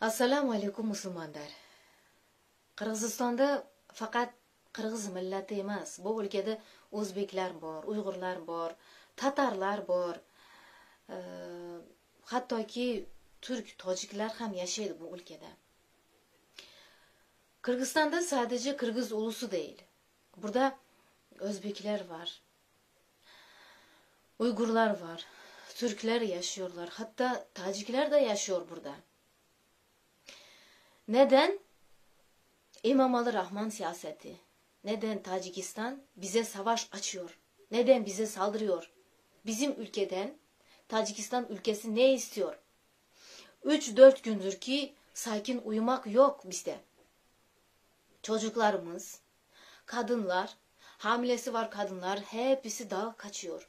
Assalomu alaykum musulmonlar. Qirg'izistonda faqat qirg'iz millati emas, bu o'lkada o'zbeklar bor, uyg'urlar bor, tatarlar bor. Hattoki turk, tojiklar ham yashaydi bu o'lkada. Qirg'izistonda sadece qirg'iz ulusi değil. Burada o'zbeklar var. Uygurlar var. Türkler yaşıyorlar. Hatta tacikler de yaşıyor burada. Neden? İmam-ı Rahman siyaseti. Neden Tacikistan bize savaş açıyor? Neden bize saldırıyor? Bizim ülkeden Tacikistan ülkesi ne istiyor? 3-4 gündür ki sakin uyumak yok bizde. Çocuklarımız, kadınlar, hamilesi var kadınlar hepsi dağa kaçıyor.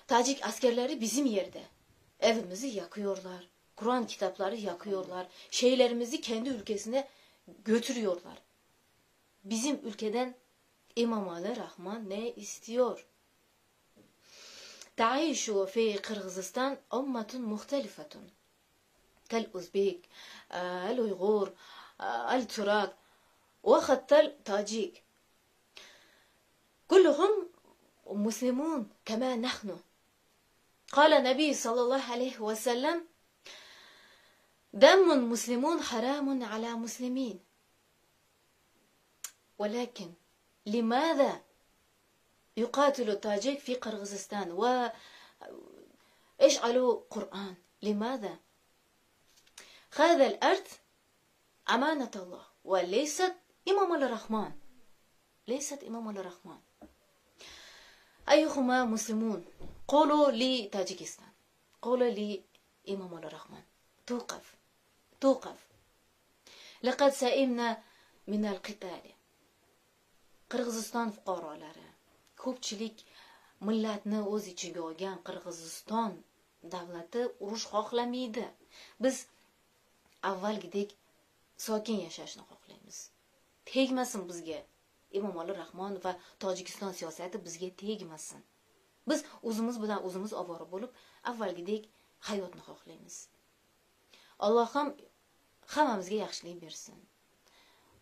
Tacik askerleri bizim yerde. Evimizi yakıyorlar. Kur'an kitapları yakıyorlar. Şeylerimizi kendi ülkesine götürüyorlar. Bizim ülkeden İmam-ı Rahman ne istiyor? تعيش في قرغيزستان أمة مختلفة كالأوزبيك الأيغور التراك وحتى التاجيك كلهم مسلمون كما نحن قال النبي صلى الله عليه وسلم دم مسلمون حرام على مسلمين ولكن لماذا يقاتل التاجيك في قرغيزستان ويشعلوا قرآن؟ لماذا؟ هذا الأرض أمانة الله وليست إمام الرحمن، ليست إمام الرحمن. أيهما مسلمون قولوا لتاجيكستان، قولوا لإمام الرحمن توقف توقف. لقد سئمنا من القتال. Qirg'iziston fuqarolari, ko'pchilik millatni o'z ichiga olgan Qirg'iziston davlati urush xohlamaydi. Biz avvalgidek sokin yashashni xohlaymiz. Tegmasin bizga Emomali Rahmon va Tojikiston siyosati bizga tegmasin. Biz o'zimiz bilan o'zimiz ovora bo'lib, avvalgidek hayotni xohlaymiz. Alloh ham hammamizga yaxshilik bersin.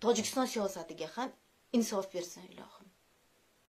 Tojikiston siyosatiga ham insof bersin, ilohim.